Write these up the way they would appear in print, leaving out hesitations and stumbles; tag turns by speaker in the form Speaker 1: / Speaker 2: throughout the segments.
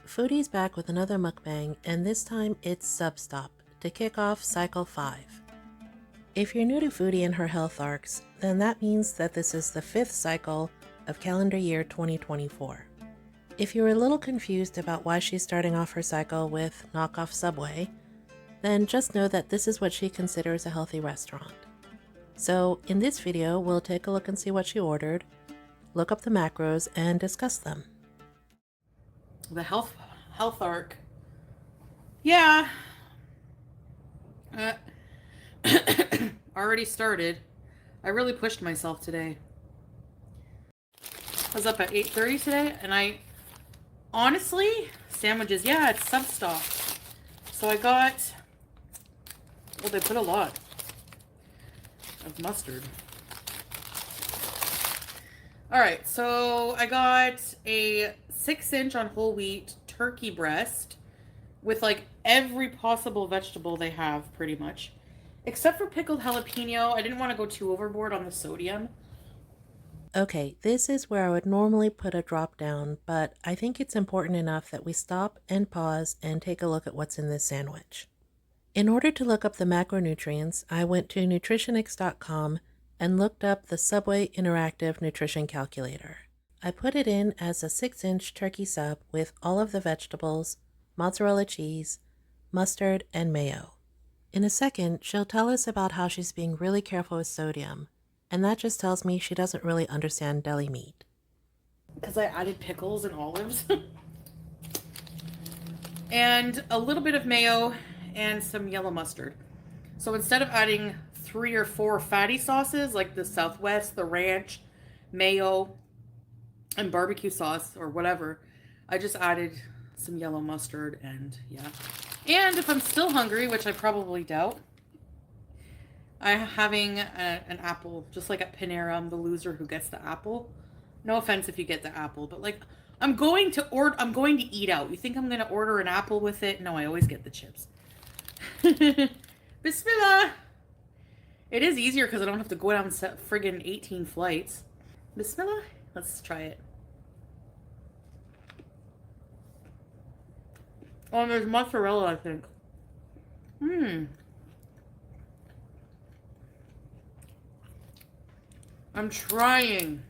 Speaker 1: Foodie's back with another mukbang, and this time it's SubStop to kick off cycle 5. If you're new to Foodie and her health arcs, then that means that this is the 5th cycle of calendar year 2024. If you're a little confused about why she's starting off her cycle with knockoff Subway, then just know that this is what she considers a healthy restaurant. So in this video, we'll take a look and see what she ordered, look up the macros, and discuss them.
Speaker 2: The health arc. Yeah. Already started. I really pushed myself today. I was up at 8:30 today, and I honestly, sandwiches, yeah, it's SubStop. So I got, well, they put a lot of mustard. All right, so I got a 6-inch on whole wheat turkey breast with like every possible vegetable they have, pretty much. Except for pickled jalapeno. I didn't want to go too overboard on the sodium.
Speaker 1: Okay, this is where I would normally put a drop down, but I think it's important enough that we stop and pause and take a look at what's in this sandwich. In order to look up the macronutrients, I went to nutritionix.com and looked up the Subway Interactive Nutrition Calculator. I put it in as a 6-inch turkey sub with all of the vegetables, mozzarella cheese, mustard, and mayo. In a second, she'll tell us about how she's being really careful with sodium, and that just tells me she doesn't really understand deli meat.
Speaker 2: Because I added pickles and olives. And a little bit of mayo and some yellow mustard. So instead of adding 3 or 4 fatty sauces like the Southwest, the ranch, mayo, and barbecue sauce or whatever, I just added some yellow mustard and yeah. And if I'm still hungry, which I probably doubt, I'm having an apple, just like at Panera. I'm the loser who gets the apple. No offense if you get the apple, but like I'm going to eat out. You think I'm going to order an apple with it? No, I always get the chips. Bismillah. It is easier because I don't have to go down friggin' 18 flights. Bismillah. Let's try it. Oh, and there's mozzarella, I think. I'm trying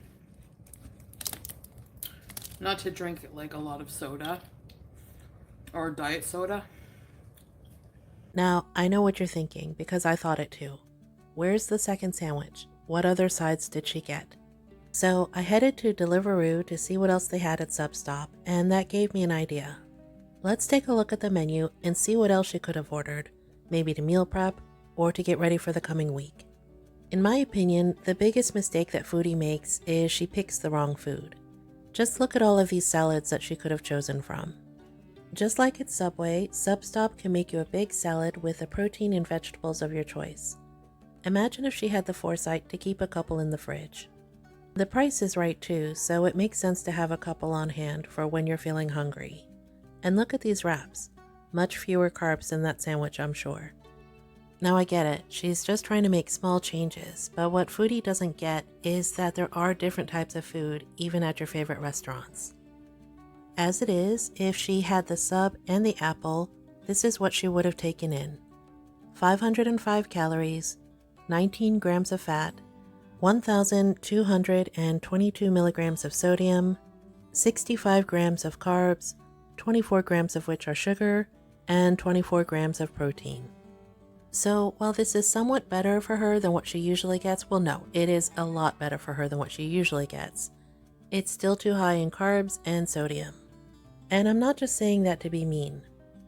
Speaker 2: not to drink like a lot of soda or diet soda.
Speaker 1: Now, I know what you're thinking because I thought it too. Where's the second sandwich? What other sides did she get? So I headed to Deliveroo to see what else they had at SubStop, and that gave me an idea. Let's take a look at the menu and see what else she could have ordered, maybe to meal prep or to get ready for the coming week. In my opinion, the biggest mistake that Foodie makes is she picks the wrong food. Just look at all of these salads that she could have chosen from. Just like at Subway, SubStop can make you a big salad with the protein and vegetables of your choice. Imagine if she had the foresight to keep a couple in the fridge. The price is right too, so it makes sense to have a couple on hand for when you're feeling hungry. And look at these wraps. Much fewer carbs than that sandwich, I'm sure. Now I get it, she's just trying to make small changes, but what Foodie doesn't get is that there are different types of food even at your favorite restaurants. As it is, if she had the sub and the apple, this is what she would have taken in. 505 calories, 19 grams of fat, 1,222 milligrams of sodium, 65 grams of carbs, 24 grams of which are sugar, and 24 grams of protein. So while this is somewhat better for her than what she usually gets, well no, it is a lot better for her than what she usually gets. It's still too high in carbs and sodium. And I'm not just saying that to be mean.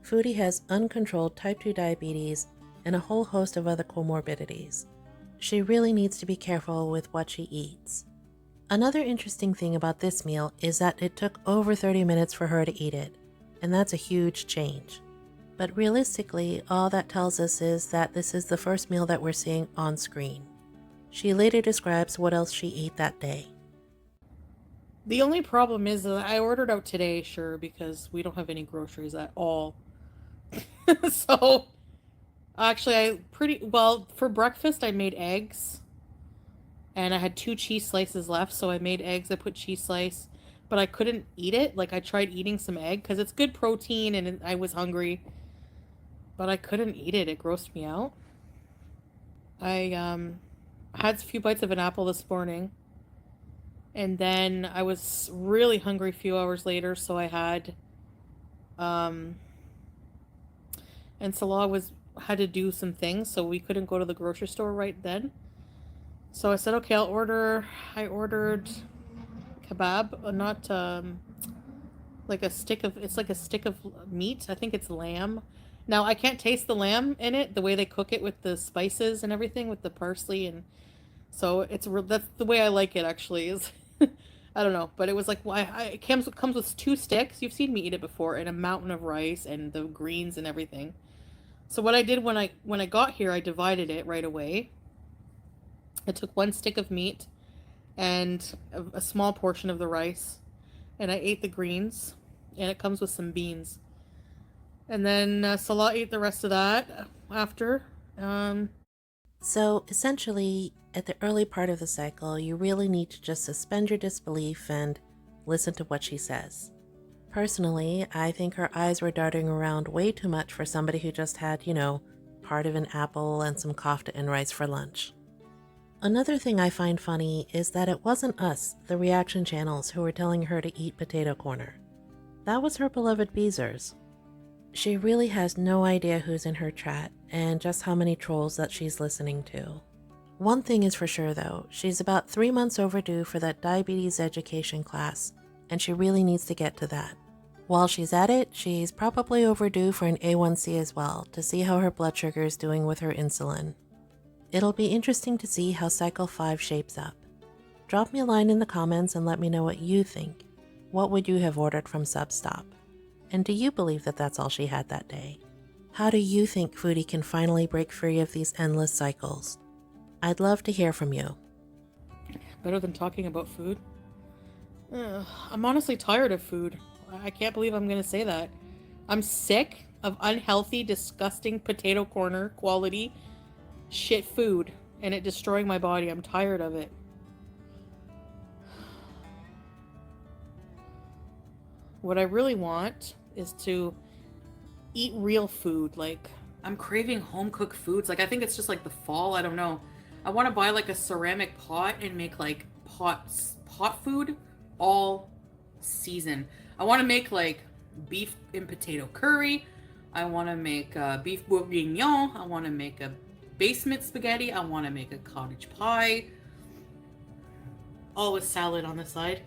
Speaker 1: Foodie has uncontrolled type 2 diabetes and a whole host of other comorbidities. She really needs to be careful with what she eats. Another interesting thing about this meal is that it took over 30 minutes for her to eat it, and that's a huge change. But realistically, all that tells us is that this is the first meal that we're seeing on screen. She later describes what else she ate that day.
Speaker 2: The only problem is that I ordered out today, sure, because we don't have any groceries at all. So, actually, for breakfast I made eggs. And I had 2 cheese slices left, so I made eggs. I put cheese slice, but I couldn't eat it. Like I tried eating some egg because it's good protein and I was hungry, but I couldn't eat it. It grossed me out. I had a few bites of an apple this morning, and then I was really hungry a few hours later, so I had um and Salah was had to do some things, so we couldn't go to the grocery store right then. So I said, okay, I ordered kebab, not like a stick of, it's like a stick of meat. I think it's lamb. Now I can't taste the lamb in it, the way they cook it with the spices and everything, with the parsley, and so that's the way I like it actually. Is I don't know, but it was like why it comes with two sticks. You've seen me eat it before, and a mountain of rice and the greens and everything. So what I did when I got here, I divided it right away. I took one stick of meat and a small portion of the rice, and I ate the greens, and it comes with some beans. And then Salah ate the rest of that after.
Speaker 1: So essentially, at the early part of the cycle, you really need to just suspend your disbelief and listen to what she says. Personally, I think her eyes were darting around way too much for somebody who just had, part of an apple and some kofta and rice for lunch. Another thing I find funny is that it wasn't us, the reaction channels, who were telling her to eat potato corner. That was her beloved Beezers. She really has no idea who's in her chat and just how many trolls that she's listening to. One thing is for sure though, she's about 3 months overdue for that diabetes education class, and she really needs to get to that. While she's at it, she's probably overdue for an A1C as well, to see how her blood sugar is doing with her insulin. It'll be interesting to see how Cycle 5 shapes up. Drop me a line in the comments and let me know what you think. What would you have ordered from SubStop? And do you believe that that's all she had that day? How do you think Foodie can finally break free of these endless cycles? I'd love to hear from you.
Speaker 2: Better than talking about food. I'm honestly tired of food. I can't believe I'm gonna say that. I'm sick of unhealthy, disgusting potato corner quality shit food, and it destroying my body. I'm tired of it. What I really want is to eat real food. Like, I'm craving home cooked foods. Like, I think it's just like the fall. I don't know. I want to buy like a ceramic pot and make like pot food all season. I want to make like beef and potato curry. I want to make beef bourguignon. I want to make a basement spaghetti. I want to make a cottage pie. All with salad on the side.